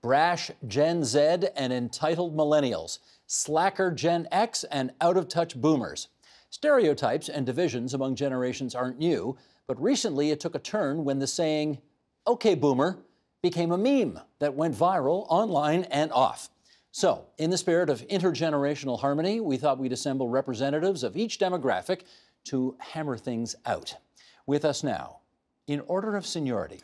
brash Gen Z and entitled millennials, slacker Gen X and out-of-touch boomers. Stereotypes and divisions among generations aren't new, but recently it took a turn when the saying, "Okay, boomer," became a meme that went viral online and off. So, in the spirit of intergenerational harmony, we thought we'd assemble representatives of each demographic to hammer things out. With us now, in order of seniority,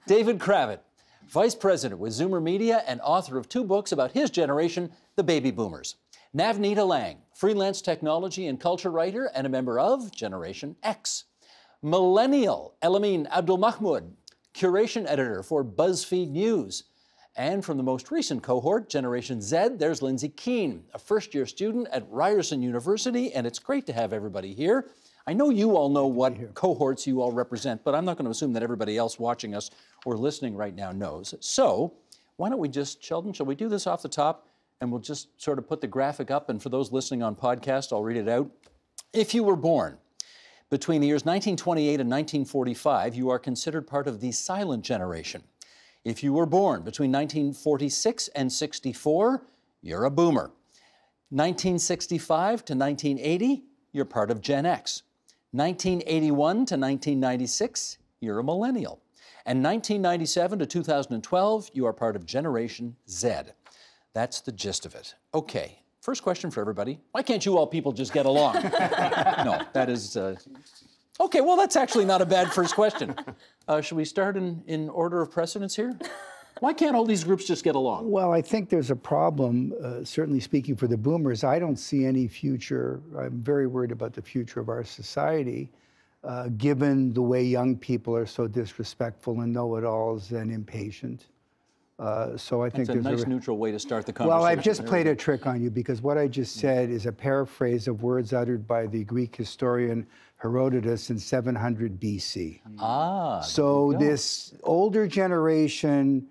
David Kravitz, Vice President with Zoomer Media and author of 2 books about his generation, the Baby Boomers. Navneeta Lang, freelance technology and culture writer and a member of Generation X. Millennial Elamin Abdul-Mahmoud, curation editor for BuzzFeed News. And from the most recent cohort, Generation Z, there's Lindsay Keene, a first-year student at Ryerson University, and it's great to have everybody here. I know you all know what cohorts you all represent, but I'm not going to assume that everybody else watching us or listening right now knows. So why don't we just, Sheldon, shall we do this off the top? And we'll just sort of put the graphic up, and for those listening on podcast, I'll read it out. If you were born between the years 1928 and 1945, you are considered part of the silent generation. If you were born between 1946 and 64, you're a boomer. 1965 to 1980, you're part of Gen X. 1981 to 1996, you're a millennial. And 1997 to 2012, you are part of Generation Z. That's the gist of it. Okay, first question for everybody. Why can't you all people just get along? No, that is... Okay, well, that's actually not a bad first question. Should we start in order of precedence here? Why can't all these groups just get along? Well, I think there's a problem, certainly speaking for the boomers. I don't see any future. I'm very worried about the future of our society, given the way young people are so disrespectful and know-it-alls and impatient. So I think there's a nice neutral way to start the conversation. Well, I've just played a trick on you because what I just said is a paraphrase of words uttered by the Greek historian Herodotus in 700 BC. Ah. So this older generation,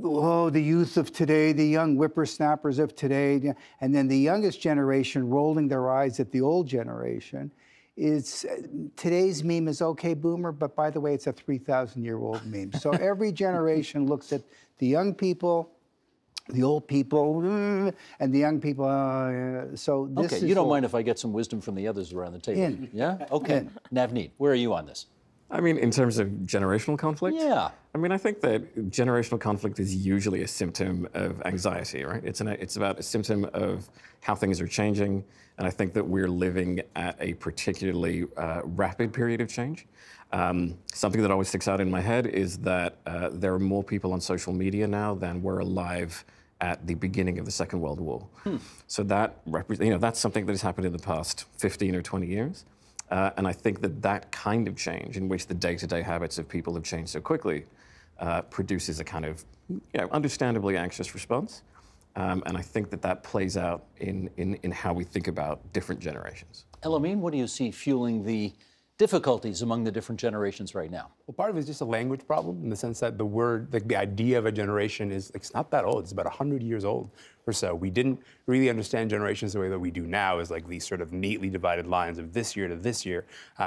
oh, the youth of today, the young whippersnappers of today, and then the youngest generation rolling their eyes at the old generation. Today's meme is okay, boomer, but by the way, it's a 3,000-year-old meme. So every generation looks at the young people, the old people, and the young people. So this okay, you don't mind if I get some wisdom from the others around the table? Yeah? Okay. Navneet, where are you on this? I mean, in terms of generational conflict? Yeah. I mean, I think that generational conflict is usually a symptom of anxiety, right? It's about a symptom of how things are changing, and I think that we're living at a particularly rapid period of change. Something that always sticks out in my head is that there are more people on social media now than were alive at the beginning of the Second World War. So that that's something that has happened in the past 15 or 20 years. And I think that that kind of change, in which the day-to-day habits of people have changed so quickly, produces a kind of, understandably anxious response. And I think that that plays out in how we think about different generations. Elamin, what do you see fueling the difficulties among the different generations right now? Well, part of it is just a language problem in the sense that the word, the idea of a generation is, it's not that old. It's about 100 years old or so. We didn't really understand generations the way that we do now, as like these sort of neatly divided lines of this year to this year.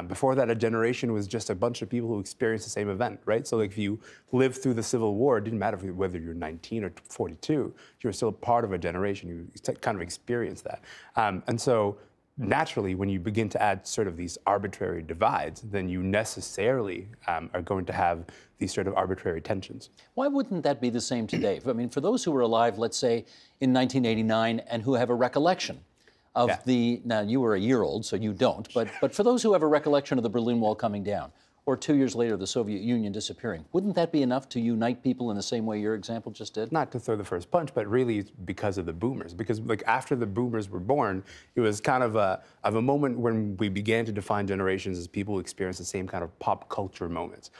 Before that, a generation was just a bunch of people who experienced the same event, right? So like if you lived through the Civil War, it didn't matter whether you're 19 or 42, you were still part of a generation. You kind of experienced that. And so naturally, when you begin to add sort of these arbitrary divides, then you necessarily are going to have these sort of arbitrary tensions. Why wouldn't that be the same today? I mean, for those who were alive, let's say, in 1989 and who have a recollection of now you were a year old, so you don't, but for those who have a recollection of the Berlin Wall coming down, or 2 years later, the Soviet Union disappearing. Wouldn't that be enough to unite people in the same way your example just did? Not to throw the first punch, but really it's because of the boomers. Because like after the boomers were born, it was kind of a moment when we began to define generations as people who experienced the same kind of pop culture moments.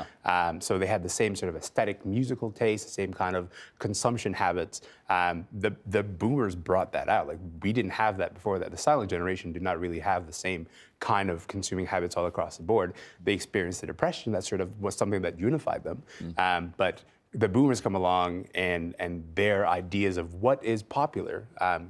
So they had the same sort of aesthetic musical taste, the same kind of consumption habits. The boomers brought that out. Like we didn't have that before that. The silent generation did not really have the same kind of consuming habits all across the board. They experienced the depression. That sort of was something that unified them. But the boomers come along and their ideas of what is popular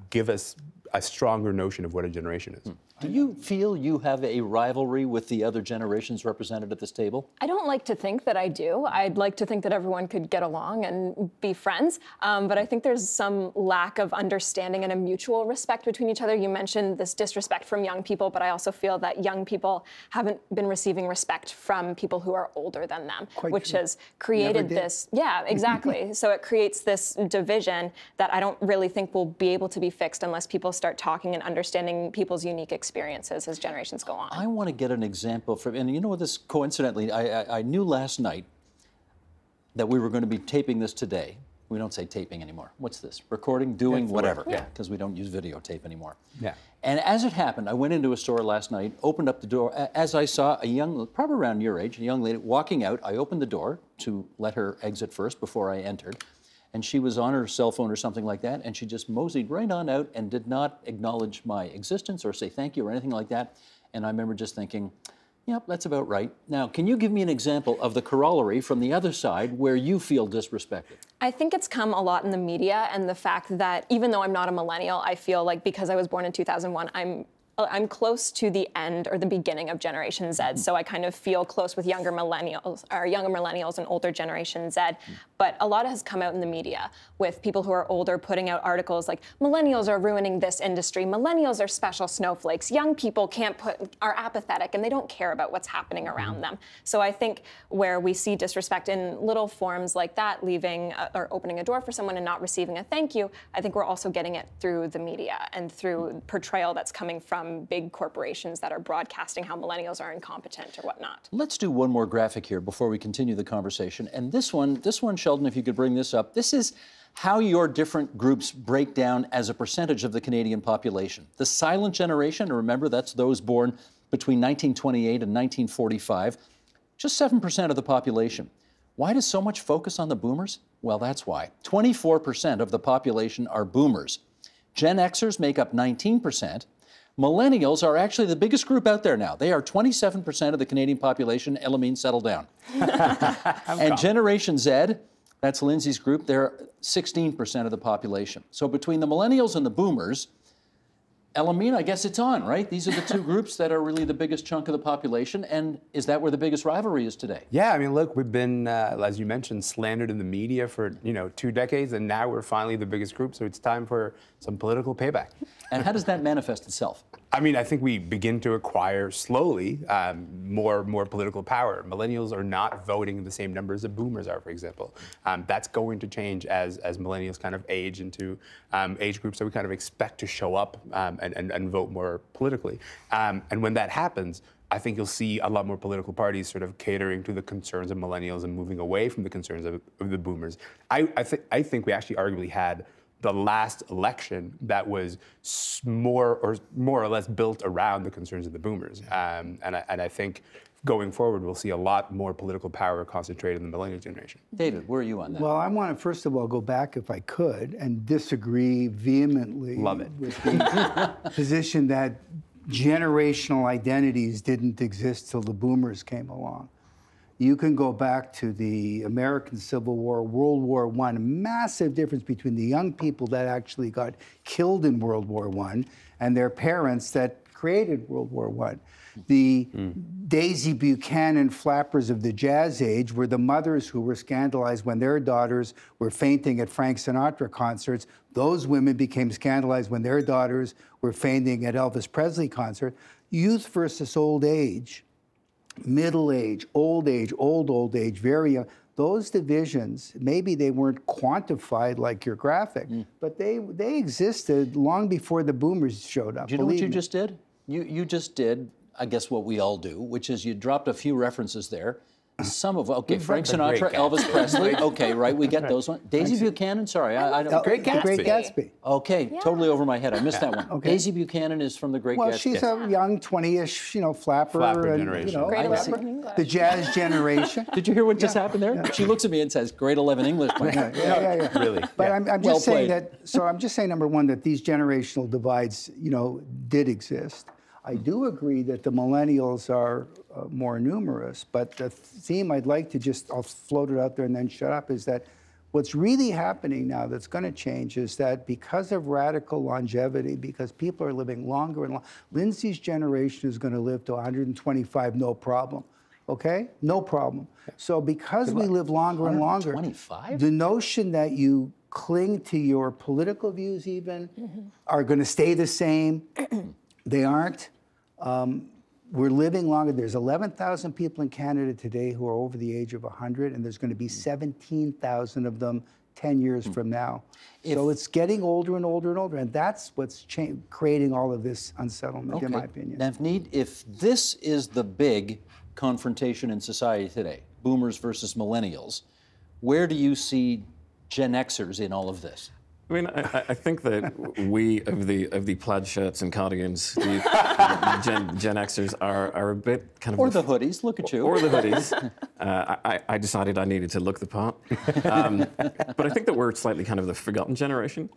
give us a stronger notion of what a generation is. Do you feel you have a rivalry with the other generations represented at this table? I don't like to think that I do. I'd like to think that everyone could get along and be friends, but I think there's some lack of understanding and a mutual respect between each other. You mentioned this disrespect from young people, but I also feel that young people haven't been receiving respect from people who are older than them, which has created this, yeah, exactly. So it creates this division that I don't really think will be able to be fixed unless people start talking and understanding people's unique experiences as generations go on. I want to get an example from, and you know what, this coincidentally, I knew last night that we were going to be taping this today. We don't say taping anymore. What's this? Recording, doing, whatever. Yeah. Because we don't use videotape anymore. Yeah. And as it happened, I went into a store last night, opened up the door, as I saw a young, probably around your age, a young lady walking out. I opened the door to let her exit first before I entered. And she was on her cell phone or something like that, and she just moseyed right on out and did not acknowledge my existence or say thank you or anything like that. And I remember just thinking, yep, that's about right. Now, can you give me an example of the corollary from the other side where you feel disrespected? I think it's come a lot in the media, and the fact that even though I'm not a millennial, I feel like because I was born in 2001, I'm close to the end or the beginning of Generation Z, so I kind of feel close with younger millennials and older Generation Z. But a lot has come out in the media with people who are older putting out articles like, millennials are ruining this industry, millennials are special snowflakes, young people are apathetic and they don't care about what's happening around them. So I think where we see disrespect in little forms like that, leaving or opening a door for someone and not receiving a thank you, I think we're also getting it through the media and through portrayal that's coming from big corporations that are broadcasting how millennials are incompetent or whatnot. Let's do one more graphic here before we continue the conversation. And this one, Sheldon, if you could bring this up, this is how your different groups break down as a percentage of the Canadian population. The silent generation, and remember that's those born between 1928 and 1945, just 7% of the population. Why does so much focus on the boomers? Well, that's why. 24% of the population are boomers. Gen Xers make up 19%. Millennials are actually the biggest group out there now. They are 27% of the Canadian population. Elamine, settle down. And Generation Z, that's Lindsay's group, they're 16% of the population. So between the millennials and the boomers, Elamine, I guess it's on, right? These are the two groups that are really the biggest chunk of the population. And is that where the biggest rivalry is today? Yeah, I mean, look, we've been, as you mentioned, slandered in the media for, 2 decades, and now we're finally the biggest group, so it's time for some political payback. And how does that manifest itself? I mean, I think we begin to acquire slowly more political power. Millennials are not voting in the same numbers that boomers are, for example. That's going to change as millennials kind of age into age groups that we kind of expect to show up and vote more politically. And when that happens, I think you'll see a lot more political parties sort of catering to the concerns of millennials and moving away from the concerns of the boomers. I think we actually arguably had the last election that was more or less built around the concerns of the boomers. And I think going forward, we'll see a lot more political power concentrated in the millennial generation. David, where are you on that? Well, I want to, first of all, go back, if I could, and disagree vehemently with the position that generational identities didn't exist till the boomers came along. You can go back to the American Civil War, World War I, massive difference between the young people that actually got killed in World War I and their parents that created World War I. The Daisy Buchanan flappers of the jazz age were the mothers who were scandalized when their daughters were fainting at Frank Sinatra concerts. Those women became scandalized when their daughters were fainting at Elvis Presley concerts. Youth versus old age. Middle age, old age, very young. Those divisions, maybe they weren't quantified like your graphic, but they existed long before the boomers showed up. Do you know what you just did? You just did, I guess, what we all do, which is you dropped a few references there. Some of, okay, Frank Sinatra, Elvis Presley, okay, right, we get those ones. Daisy Buchanan, sorry, I don't. Great Gatsby. Great Gatsby. Okay, totally over my head, I missed that one. Okay. Daisy Buchanan is from the Great Gatsby. Well, she's a young 20-ish, flapper and, generation. Grade 11 English. The jazz generation. Did you hear what just happened there? She looks at me and says, grade 11 English. Yeah. Really. But I'm just saying that, so I'm just saying, number one, that these generational divides, did exist. I do agree that the millennials are more numerous, but the theme I'd like to I'll float it out there and then shut up, is that What's really happening now that's going to change is that because of radical longevity, because people are living longer and longer, Lindsay's generation is going to live to 125, no problem. Okay? No problem. So because we live longer and longer, 125? the notion that you cling to your political views even are going to stay the same. They aren't. We're living longer. There's 11,000 people in Canada today who are over the age of 100, and there's going to be 17,000 of them 10 years from now. So it's getting older and older and older, and that's what's creating all of this unsettlement, in my opinion. Navneet, if this is the big confrontation in society today, boomers versus millennials, where do you see Gen Xers in all of this? I mean, I think that we of the plaid shirts and cardigans, the Gen Xers are a bit kind of... Or the hoodies, look at you. Or the hoodies. I decided I needed to look the part. But I think that we're slightly kind of the forgotten generation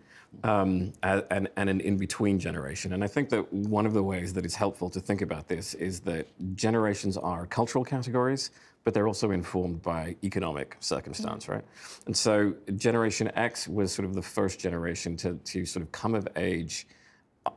and an in-between generation. And I think that one of the ways that it's helpful to think about this is that generations are cultural categories, but they're also informed by economic circumstance, right? And so Generation X was sort of the first generation to sort of come of age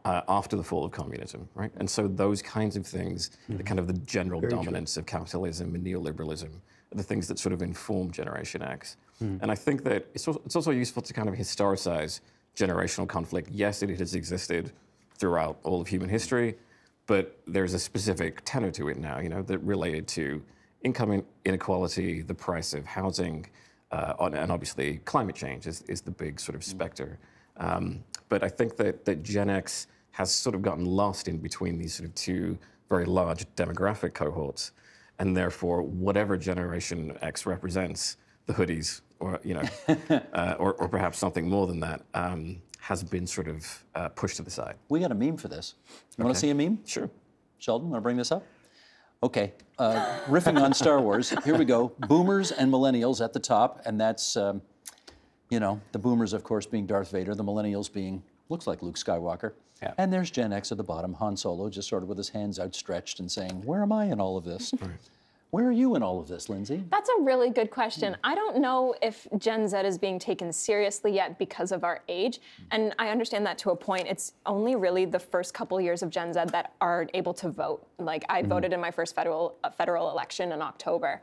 after the fall of communism, right? And so those kinds of things, the kind of the general dominance of capitalism and neoliberalism, are the things that sort of inform Generation X. And I think that it's also useful to kind of historicize generational conflict. Yes, it has existed throughout all of human history, but there's a specific tenor to it now, you know, that related to income inequality, the price of housing, and obviously climate change is the big sort of specter. But I think that Gen X has sort of gotten lost in between these sort of two very large demographic cohorts, and therefore whatever Generation X represents, the hoodies, or you know, or perhaps something more than that, has been sort of pushed to the side. We got a meme for this. You want to see a meme? Sure. Sheldon, want to bring this up? Okay, riffing on Star Wars, here we go. Boomers and millennials at the top, and that's, you know, the boomers, of course, being Darth Vader, the millennials being, looks like Luke Skywalker. Yeah. And there's Gen X at the bottom, Han Solo, just sort of with his hands outstretched and saying, where am I in all of this? Right. Where are you in all of this, Lindsay? That's a really good question. I don't know if Gen Z is being taken seriously yet because of our age, and I understand that to a point. It's only really the first couple years of Gen Z that are able to vote. Like, I voted in my first federal election in October.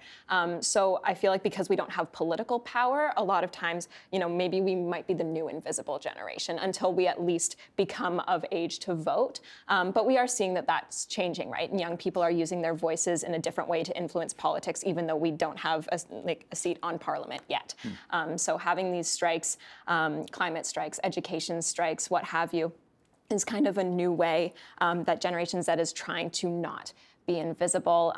So I feel like because we don't have political power, a lot of times, you know, maybe we might be the new invisible generation until we at least become of age to vote. But we are seeing that that's changing, right? And young people are using their voices in a different way to influence politics, even though we don't have a seat on parliament yet. So having these strikes, climate strikes, education strikes, what have you, is kind of a new way that Generation Z is trying to not be invisible.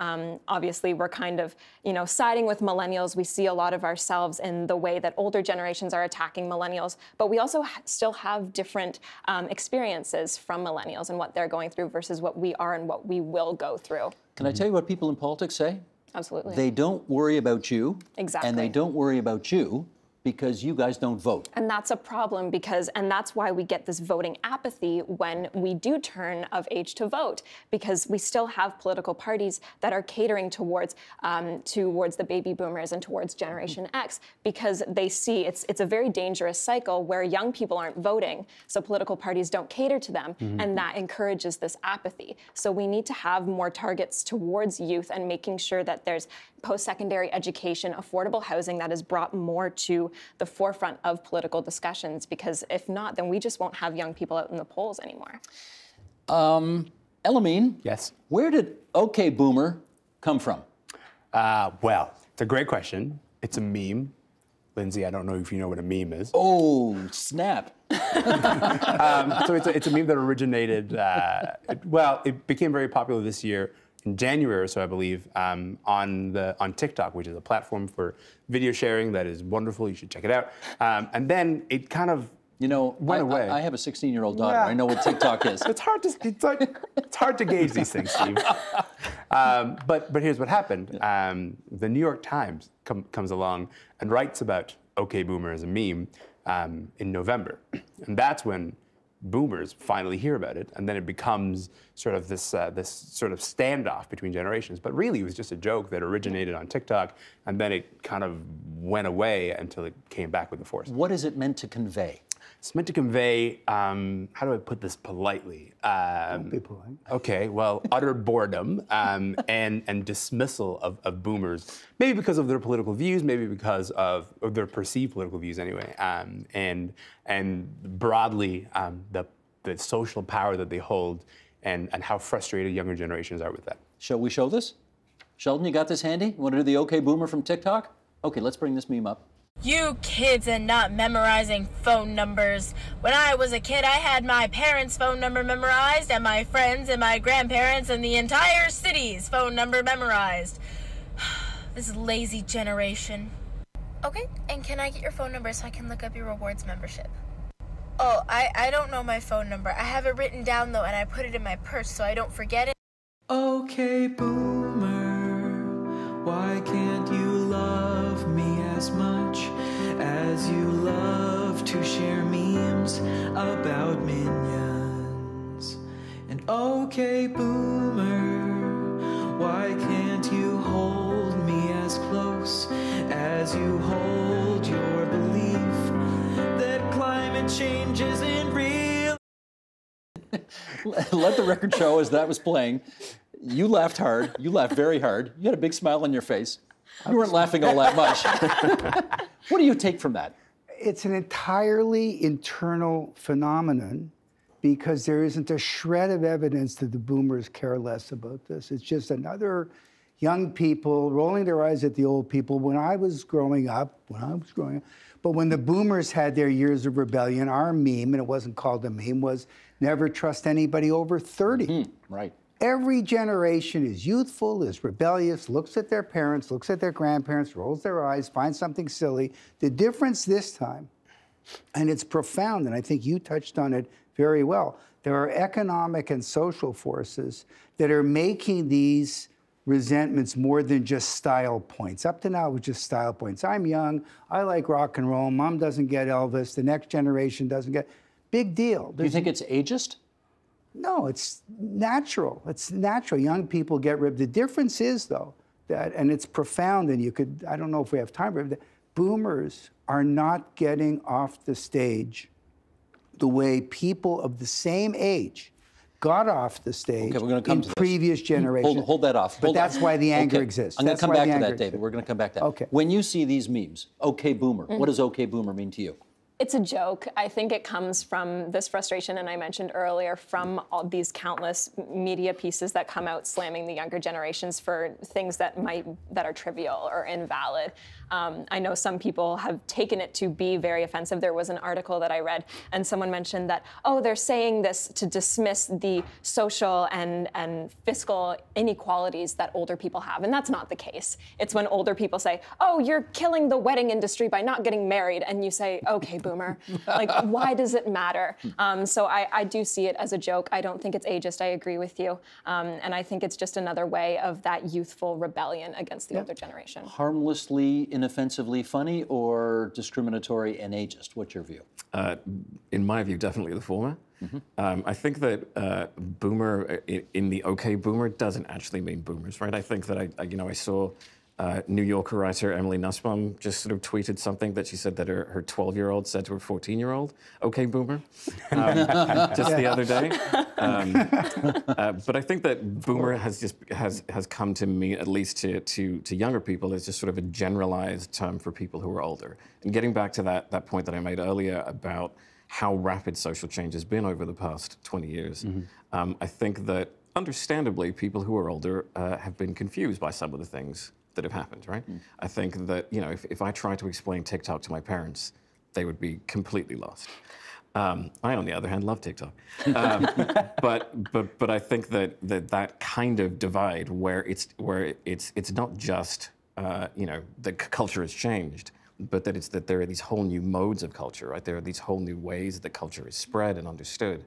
Obviously, we're kind of, you know, siding with millennials. We see a lot of ourselves in the way that older generations are attacking millennials, but we also still have different experiences from millennials and what they're going through versus what we are and what we will go through. Can I tell you what people in politics say? Absolutely. They don't worry about you. Exactly. And they don't worry about you because you guys don't vote. And that's a problem and that's why we get this voting apathy when we do turn of age to vote, because we still have political parties that are catering towards the baby boomers and towards Generation X, because they see it's a very dangerous cycle where young people aren't voting, so political parties don't cater to them, and that encourages this apathy. So we need to have more targets towards youth and making sure that there's post-secondary education, affordable housing that is brought more to the forefront of political discussions, because if not, then we just won't have young people out in the polls anymore. Elamine, Yes. where did OK Boomer come from? Well, it's a great question. It's a meme. Lindsay, I don't know if you know what a meme is. Oh, snap. So it's a meme that originated, it became very popular this year in January or so, I believe, on TikTok, which is a platform for video sharing that is wonderful. You should check it out. And then it kind of went away. I have a 16-year-old daughter. Yeah. I know what TikTok is. It's hard to gauge these things, Steve. But here's what happened. The New York Times comes along and writes about OK Boomer as a meme in November. And that's when boomers finally hear about it, and then it becomes sort of this this sort of standoff between generations. But really, it was just a joke that originated on TikTok, and then it kind of went away until it came back with the force. What is it meant to convey? It's meant to convey, how do I put this politely? Don't be polite. Okay, well, utter boredom and dismissal of boomers, maybe because of their political views, maybe because of their perceived political views anyway, and broadly the social power that they hold and how frustrated younger generations are with that. Shall we show this? Sheldon, you got this handy? Want to do the OK Boomer from TikTok? Okay, let's bring this meme up. You kids and not memorizing phone numbers. When I was a kid, I had my parents' phone number memorized, and my friends and my grandparents and the entire city's phone number memorized. This lazy generation. Okay, and can I get your phone number so I can look up your rewards membership? Oh, I don't know my phone number. I have it written down though, and I put it in my purse so I don't forget it. Okay, Boomer, why can't you love me as much as you love to share memes about minions? And okay, Boomer, why can't you hold me as close as you hold your belief that climate change isn't real? Let the record show, as that was playing, you laughed hard. You laughed very hard. You had a big smile on your face. You weren't laughing all that much. What do you take from that? It's an entirely internal phenomenon because there isn't a shred of evidence that the boomers care less about this. It's just another young people rolling their eyes at the old people. When I was growing up, but when the boomers had their years of rebellion, our meme, and it wasn't called a meme, was never trust anybody over 30. Right. Every generation is youthful, is rebellious, looks at their parents, looks at their grandparents, rolls their eyes, finds something silly. The difference this time, and it's profound, and I think you touched on it very well, there are economic and social forces that are making these resentments more than just style points. Up to now, it was just style points. I'm young, I like rock and roll, mom doesn't get Elvis, the next generation doesn't get, big deal. Do you think it's ageist? No, it's natural. It's natural. Young people get ripped. The difference is, though, that, and it's profound, and you could, I don't know if we have time for it, boomers are not getting off the stage the way people of the same age got off the stage in previous generations. Hold that off. But that's why the anger exists. I'm going to come back to that, David. We're going to come back to that. Okay. When you see these memes, OK Boomer, what does OK Boomer mean to you? It's a joke. I think it comes from this frustration, and I mentioned earlier, from all these countless media pieces that come out slamming the younger generations for things that are trivial or invalid. I know some people have taken it to be very offensive. There was an article that I read, and someone mentioned that, oh, they're saying this to dismiss the social and fiscal inequalities that older people have, and that's not the case. It's when older people say, oh, you're killing the wedding industry by not getting married, and you say, okay, boomer. Like, why does it matter? So I do see it as a joke. I don't think it's ageist. I agree with you. And I think it's just another way of that youthful rebellion against the older generation. Harmlessly, inoffensively funny, or discriminatory and ageist? What's your view? In my view, definitely the former. I think that boomer, in the OK Boomer, doesn't actually mean boomers, right? I think that I saw New Yorker writer Emily Nussbaum just sort of tweeted something that she said that her 12-year-old said to her 14-year-old, "Okay, boomer," just the other day. But I think that boomer has come to mean, at least to younger people, as just sort of a generalized term for people who are older. And getting back to that point that I made earlier about how rapid social change has been over the past 20 years, I think that understandably people who are older have been confused by some of the things that have happened, right? I think that, if I tried to explain TikTok to my parents, they would be completely lost. I, on the other hand, love TikTok. But I think that kind of divide where it's not just, the culture has changed, but that there are these whole new modes of culture, right? There are these whole new ways that culture is spread and understood,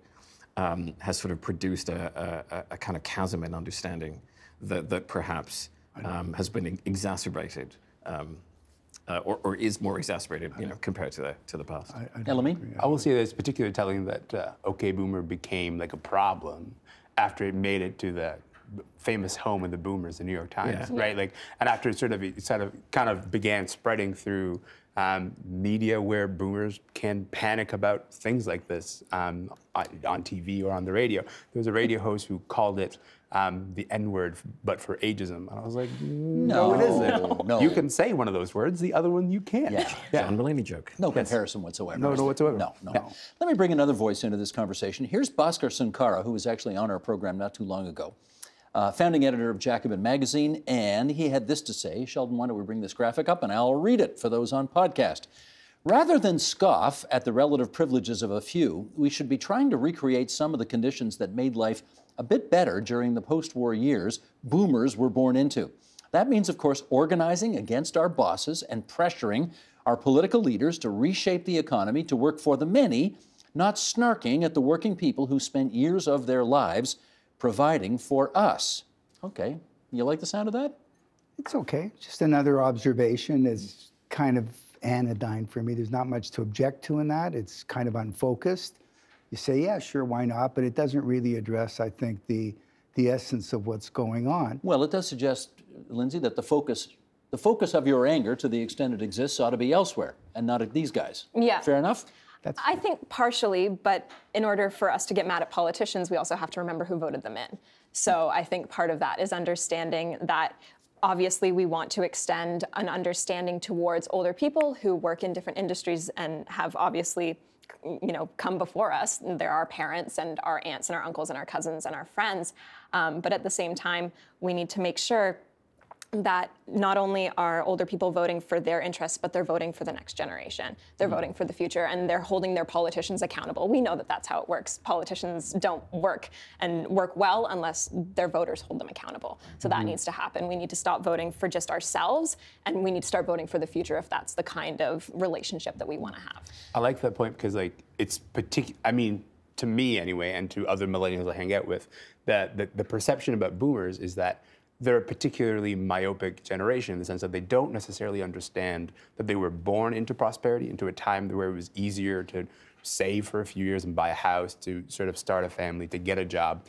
has sort of produced a kind of chasm in understanding that perhaps has been exacerbated or is more exacerbated, compared to the past. Elamine? I will say that it's particularly telling that OK Boomer became like a problem after it made it to the famous home of the boomers, the New York Times, right? Like, and after it kind of began spreading through media where boomers can panic about things like this on TV or on the radio. There was a radio host who called it the N-word, but for ageism. And I was like, no, it isn't. No. You can say one of those words, the other one you can't. Yeah. John Mulaney joke. No comparison whatsoever. No whatsoever. No. Let me bring another voice into this conversation. Here's Bhaskar Sunkara, who was actually on our program not too long ago. Founding editor of Jacobin magazine, and he had this to say. Sheldon, why don't we bring this graphic up, and I'll read it for those on podcast. Rather than scoff at the relative privileges of a few, we should be trying to recreate some of the conditions that made life a bit better during the post-war years boomers were born into. That means, of course, organizing against our bosses and pressuring our political leaders to reshape the economy to work for the many, not snarking at the working people who spent years of their lives providing for us. Okay, you like the sound of that? It's okay. Just another observation. Is kind of anodyne for me. There's not much to object to in that. It's kind of unfocused. You say, yeah, sure, why not? But it doesn't really address, I think, the essence of what's going on. Well, it does suggest, Lindsay, that the focus of your anger, to the extent it exists, ought to be elsewhere and not at these guys. Yeah. Fair enough? I think partially, but in order for us to get mad at politicians, we also have to remember who voted them in. So I think part of that is understanding that obviously we want to extend an understanding towards older people who work in different industries and have obviously, come before us. They're our parents and our aunts and our uncles and our cousins and our friends. But at the same time, we need to make sure that not only are older people voting for their interests, but they're voting for the next generation. They're voting for the future, and they're holding their politicians accountable. We know that that's how it works. Politicians don't work well unless their voters hold them accountable. So that needs to happen. We need to stop voting for just ourselves, and we need to start voting for the future if that's the kind of relationship that we want to have. I like that point because, it's particular. I mean, to me anyway, and to other millennials I hang out with, that the perception about boomers is that they're a particularly myopic generation in the sense that they don't necessarily understand that they were born into prosperity, into a time where it was easier to save for a few years and buy a house, to sort of start a family, to get a job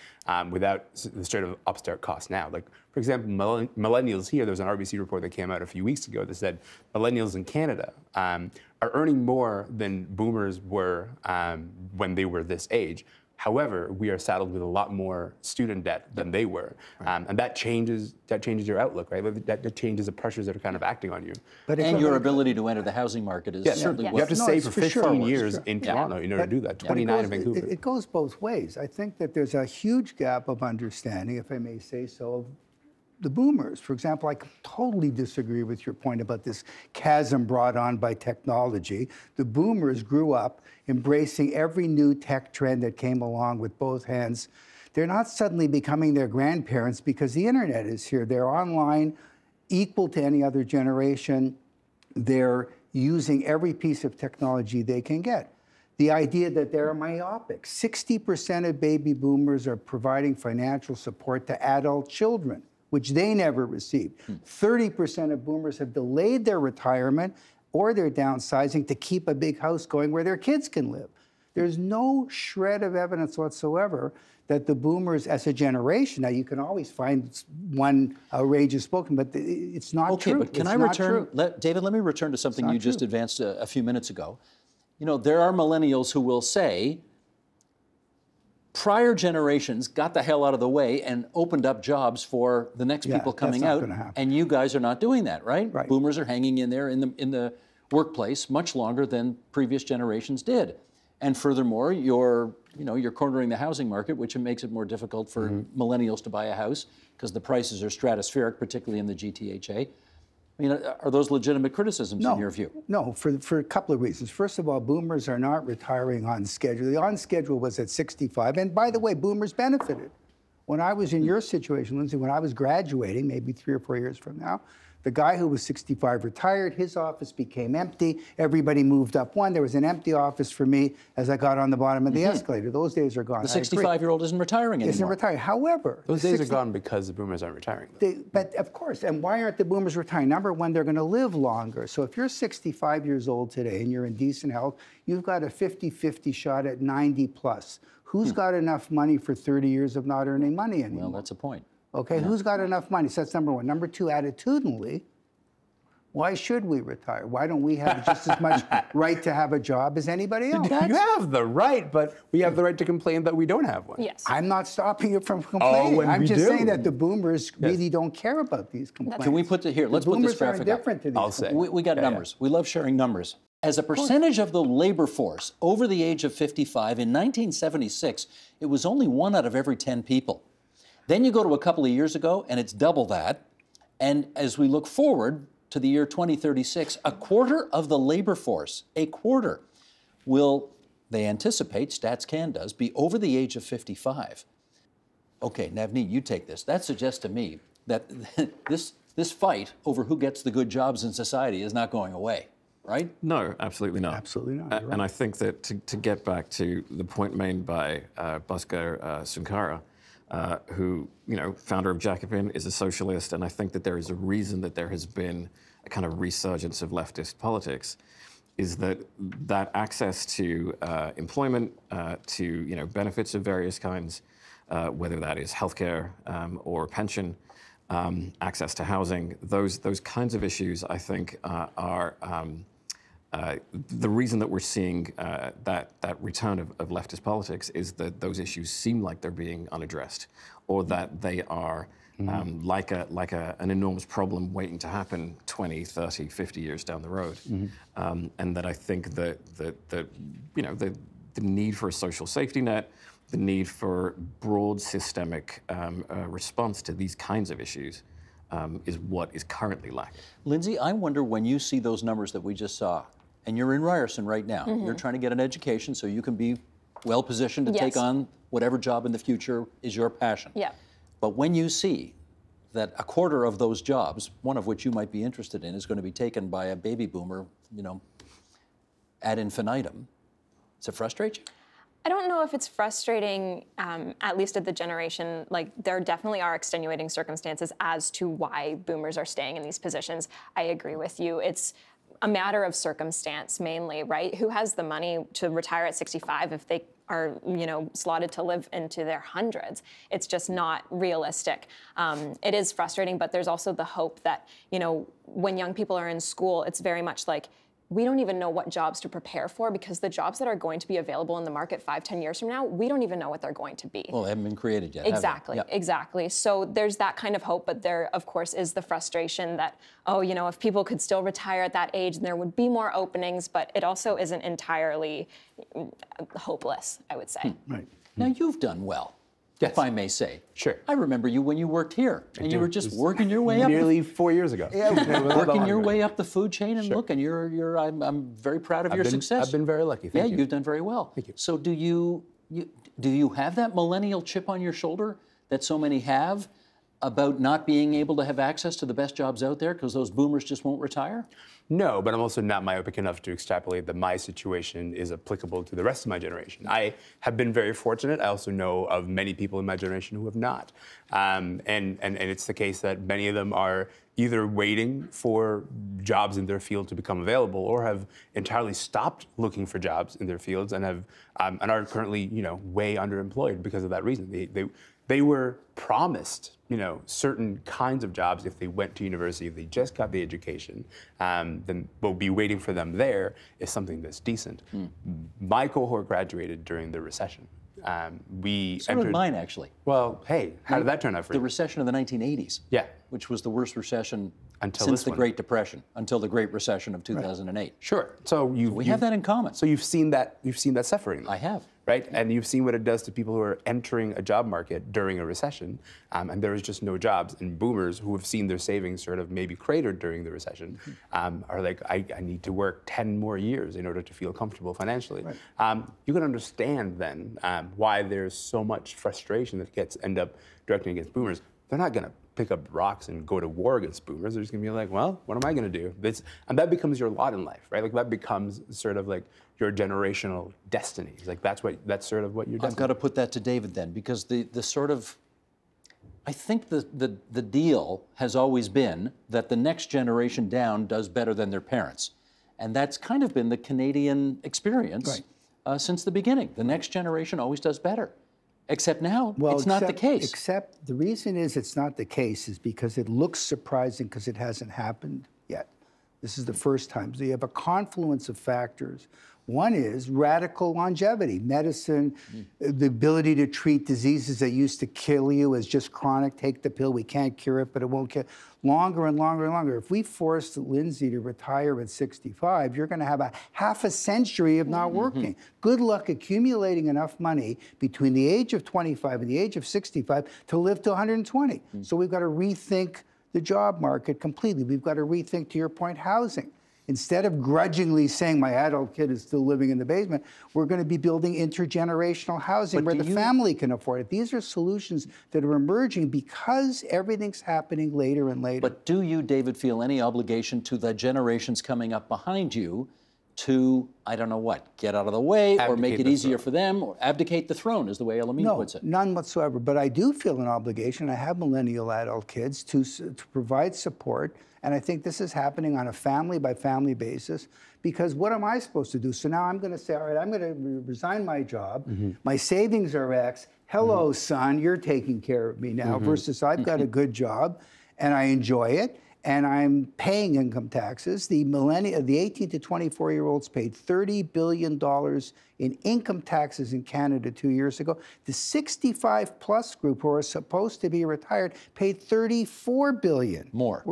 without the sort of upstart costs now. Like, for example, millennials here, there was an RBC report that came out a few weeks ago that said millennials in Canada are earning more than boomers were when they were this age. However, we are saddled with a lot more student debt than they were, and that changes your outlook, right? That changes the pressures that are kind of acting on you. And your ability to enter the housing market is certainly. You have to save for 15 years sure. in Toronto in order to do that. 29 in Vancouver. It goes both ways. I think that there's a huge gap of understanding, if I may say so, of the boomers. For example, I totally disagree with your point about this chasm brought on by technology. The boomers grew up embracing every new tech trend that came along with both hands. They're not suddenly becoming their grandparents because the internet is here. They're online, equal to any other generation. They're using every piece of technology they can get. The idea that they're myopic. 60% of baby boomers are providing financial support to adult children, which they never received. 30% of boomers have delayed their retirement or their downsizing to keep a big house going where their kids can live. There's no shred of evidence whatsoever that the boomers as a generation, now you can always find one outrageous spoken, but it's not true. Okay, but can I return, David, let me return to something you just advanced a few minutes ago. There are millennials who will say, prior generations got the hell out of the way and opened up jobs for the next people coming out, and you guys are not doing that, right? Boomers are hanging in there in the workplace much longer than previous generations did, and furthermore, you're cornering the housing market, which makes it more difficult for millennials to buy a house because the prices are stratospheric, particularly in the GTHA. I mean, are those legitimate criticisms in your view? No, for a couple of reasons. First of all, boomers are not retiring on schedule. The on schedule was at 65. And by the way, boomers benefited. When I was in your situation, Lindsay, when I was graduating, maybe 3 or 4 years from now, The guy who was 65 retired, his office became empty. Everybody moved up one. There was an empty office for me as I got on the bottom of the escalator. Those days are gone. The 65-year-old isn't retiring anymore. Isn't retiring. However, Those days are gone because the boomers aren't retiring. but of course, and why aren't the boomers retiring? Number one, they're going to live longer. So if you're 65 years old today and you're in decent health, you've got a 50-50 shot at 90 plus. Who's got enough money for 30 years of not earning money anymore? Well, that's a point. Okay, who's got enough money? So that's number one. Number two, attitudinally, why should we retire? Why don't we have just as much right to have a job as anybody else? You have the right, but we have the right to complain that we don't have one. Yes. I'm not stopping you from complaining. and I'm we just do. saying that the boomers really don't care about these complaints. Can we put here? Let's put this boomers are graphic up. indifferent to these I'll say. We got numbers. We love sharing numbers. As a percentage of the labor force over the age of 55, in 1976, it was only 1 out of every 10 people. Then you go to a couple of years ago, and it's double that. And as we look forward to the year 2036, a quarter of the labor force, a quarter, will, they anticipate, StatsCan does, be over the age of 55. Okay, Navneet, you take this. That suggests to me that this fight over who gets the good jobs in society is not going away, right? No, absolutely not. Absolutely not. You're right. And I think that to get back to the point made by Bhaskar Sunkara, who, founder of Jacobin, is a socialist, and I think that there is a reason that there has been a kind of resurgence of leftist politics, is that access to employment, to benefits of various kinds, whether that is healthcare or pension, access to housing, those kinds of issues, I think, are the reason that we're seeing that return of leftist politics is that those issues seem like they're being unaddressed, or that they are like an enormous problem waiting to happen 20, 30, 50 years down the road. And that I think that the need for a social safety net, the need for broad systemic response to these kinds of issues is what is currently lacking. Lindsay, I wonder when you see those numbers that we just saw, and you're in Ryerson right now, you're trying to get an education so you can be well positioned to take on whatever job in the future is your passion. Yeah. But when you see that a quarter of those jobs, one of which you might be interested in, is going to be taken by a baby boomer, ad infinitum, does it frustrate you? I don't know if it's frustrating, at least at the generation. Like, there definitely are extenuating circumstances as to why boomers are staying in these positions. I agree with you. It's a matter of circumstance mainly, right? Who has the money to retire at 65 if they are, slotted to live into their hundreds? It's just not realistic. It is frustrating, but there's also the hope that, when young people are in school, it's very much like, we don't even know what jobs to prepare for, because the jobs that are going to be available in the market 5-10 years from now, we don't even know what they're going to be. Well, they haven't been created yet. Exactly, have they? exactly. So there's that kind of hope, but there, of course, is the frustration that, if people could still retire at that age, then there would be more openings, but it also isn't entirely hopeless, I would say. Right. Now, you've done well, if I may say. Sure. I remember you when you worked here, and you were just working your way up. Nearly 4 years ago. Working your way up the food chain, and look, and I'm very proud of your success. I've been very lucky. Thank you. You've done very well. Thank you. So do you have that millennial chip on your shoulder that so many have about not being able to have access to the best jobs out there because those boomers just won't retire? No, but I'm also not myopic enough to extrapolate that my situation is applicable to the rest of my generation. I have been very fortunate. I also know of many people in my generation who have not. And it's the case that many of them are either waiting for jobs in their field to become available, or have entirely stopped looking for jobs in their fields and have and are currently, way underemployed because of that reason. They were promised, certain kinds of jobs if they went to university, if they just got the education, then what will be waiting for them there is something that's decent. My cohort graduated during the recession. So did mine, actually. Well, hey, how did that turn out for you? The recession of the 1980s. Yeah. Which was the worst recession Until since this the one. Great Depression, until the Great Recession of 2008. Sure. So We have that in common. So you've seen that suffering. I have. Right? And you've seen what it does to people who are entering a job market during a recession, and there is just no jobs. And boomers who have seen their savings sort of maybe cratered during the recession are like, I need to work 10 more years in order to feel comfortable financially. Right. You can understand then why there's so much frustration that end up directing against boomers. They're not going to pick up rocks and go to war against boomers. They're just gonna be like, well, what am I gonna do? And that becomes your lot in life, right? Like that becomes sort of like your generational destiny. Like that's sort of what you're. I've got to put that to David then, because the sort of, I think the deal has always been that the next generation down does better than their parents. And that's kind of been the Canadian experience since the beginning. The next generation always does better. Except now, it's not the case. Except the reason is it's not the case is because it looks surprising because it hasn't happened yet. This is the first time. So you have a confluence of factors. One is radical longevity, medicine, the ability to treat diseases that used to kill you as just chronic. Take the pill, we can't cure it, but it won't kill. Longer and longer and longer. If we forced Lindsay to retire at 65, you're going to have a half a century of not working. Good luck accumulating enough money between the age of 25 and the age of 65 to live to 120. So we've got to rethink the job market completely. We've got to rethink, to your point, housing. Instead of grudgingly saying my adult kid is still living in the basement, we're going to be building intergenerational housing where the family can afford it. These are solutions that are emerging because everything's happening later and later. But do you, David, feel any obligation to the generations coming up behind you to, I don't know what, get out of the way or make it easier for them or abdicate the throne, is the way Elamine puts it? No, none whatsoever. But I do feel an obligation. I have millennial adult kids to provide support. And I think this is happening on a family-by-family basis because what am I supposed to do? So now I'm going to say, all right, I'm going to resign my job. My savings are X. Hello, son, you're taking care of me now versus I've got a good job and I enjoy it and I'm paying income taxes. The 18 to 24-year-olds paid $30 billion in income taxes in Canada 2 years ago. The 65-plus group, who are supposed to be retired, paid $34 billion. More.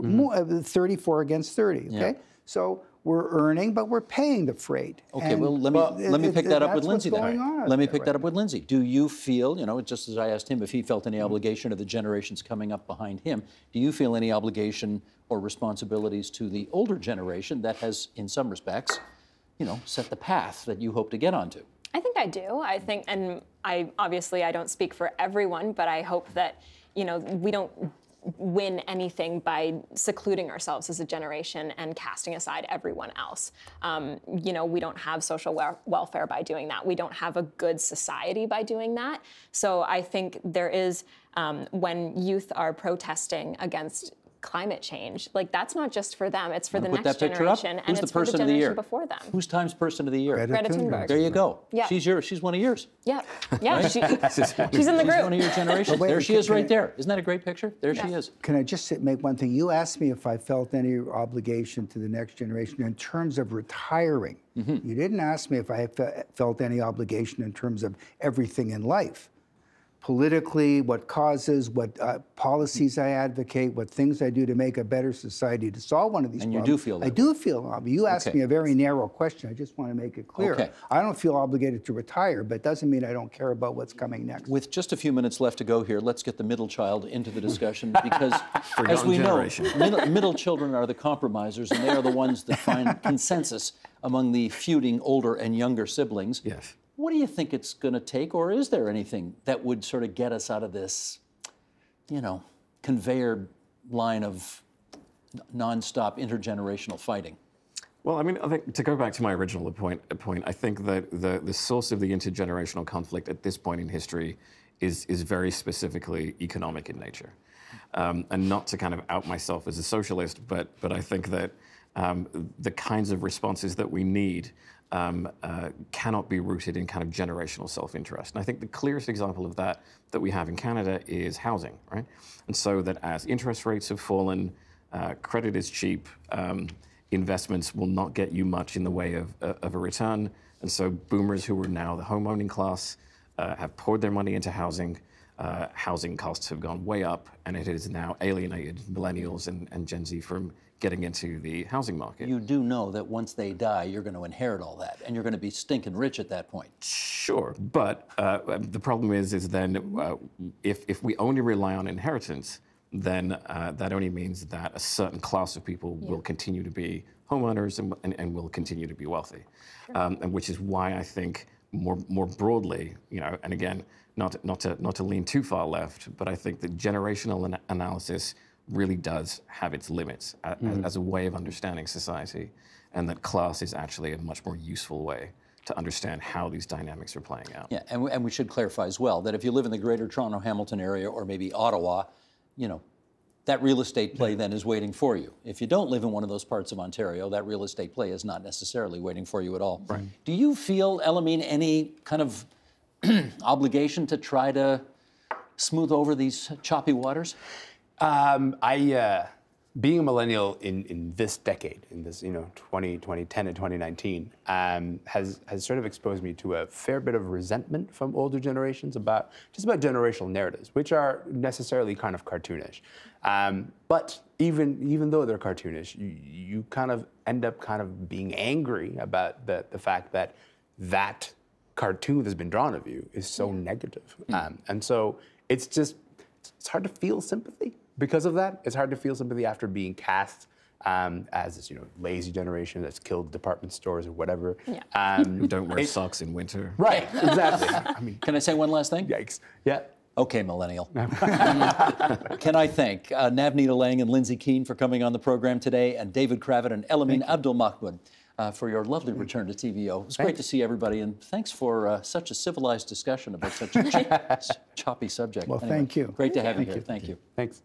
34 against 30, okay? Yeah. So we're earning, but we're paying the freight. Okay, well, let me pick that up with Lindsay then. Let me pick that up with Lindsay. Do you feel, you know, just as I asked him if he felt any obligation to the generations coming up behind him, do you feel any obligation or responsibilities to the older generation that has, in some respects, you know, set the path that you hope to get onto? I think I do. I think, and I don't speak for everyone, but I hope that, you know, we don't win anything by secluding ourselves as a generation and casting aside everyone else. You know, we don't have social welfare by doing that. We don't have a good society by doing that. So I think there is, when youth are protesting against climate change, like that's not just for them, it's for the next generation and it's for the generation before them. Who's Times Person of the Year? Greta Thunberg. There you go. Yeah. She's one of yours. Yeah, yeah, she's in the She's group. one of your generation. There she is right there. Isn't that a great picture? There she is. Can I just make one thing? You asked me if I felt any obligation to the next generation in terms of retiring. You didn't ask me if I felt any obligation in terms of everything in life. Politically, what causes, what policies I advocate, what things I do to make a better society to solve one of these problems. And you do feel that? I do feel. You asked me a very narrow question. I just want to make it clear. Okay. I don't feel obligated to retire, but it doesn't mean I don't care about what's coming next. With just a few minutes left to go here, let's get the middle child into the discussion because, as we know, middle children are the compromisers, and they are the ones that find consensus among the feuding older and younger siblings. Yes. What do you think it's going to take, or is there anything that would sort of get us out of this, you know, conveyor line of nonstop intergenerational fighting? Well, I mean, I think to go back to my original point, I think that the source of the intergenerational conflict at this point in history is very specifically economic in nature. And not to kind of out myself as a socialist, but I think that the kinds of responses that we need cannot be rooted in kind of generational self-interest. And I think the clearest example of that we have in Canada is housing, right? And so that as interest rates have fallen, credit is cheap, investments will not get you much in the way of a return. And so boomers who are now the home-owning class have poured their money into housing. Housing costs have gone way up, and it has now alienated millennials and Gen Z from getting into the housing market. You do know that once they die, you're going to inherit all that, and you're going to be stinking rich at that point. Sure, but the problem is then if we only rely on inheritance, then that only means that a certain class of people will continue to be homeowners and will continue to be wealthy, and which is why I think more broadly, and again, not to lean too far left, but I think that generational analysis really does have its limits as a way of understanding society, and that class is actually a much more useful way to understand how these dynamics are playing out. Yeah, and we should clarify as well that if you live in the Greater Toronto Hamilton area or maybe Ottawa, that real estate play then is waiting for you. If you don't live in one of those parts of Ontario, that real estate play is not necessarily waiting for you at all. Right. Do you feel, Elamine, any kind of obligation to try to smooth over these choppy waters? Being a millennial in this decade, in this 2010 and 2019, has sort of exposed me to a fair bit of resentment from older generations about generational narratives, which are necessarily kind of cartoonish. But even though they're cartoonish, you kind of end up kind of being angry about the fact that cartoon that's been drawn of you is so negative, and so it's hard to feel sympathy. Because of that, it's hard to feel sympathy after being cast as this, lazy generation that's killed department stores or whatever. Yeah. Who don't wear socks in winter. Right, exactly. I mean, Can I say one last thing? yikes. Yeah. Okay, millennial. Can I thank Navneet Lang and Lindsay Keane for coming on the program today, and David Kravitz and Elamine Abdul-Mahmoud for your lovely return to TVO. It was great to see everybody, and thanks for such a civilized discussion about such a choppy subject. Well, thank you. Great to have you here. Thank you. Thanks.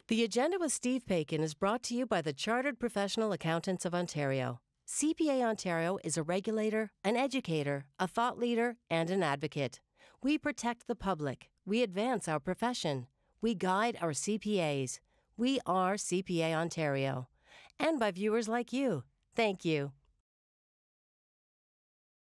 The Agenda with Steve Paikin is brought to you by the Chartered Professional Accountants of Ontario. CPA Ontario is a regulator, an educator, a thought leader, and an advocate. We protect the public. We advance our profession. We guide our CPAs. We are CPA Ontario. And by viewers like you. Thank you.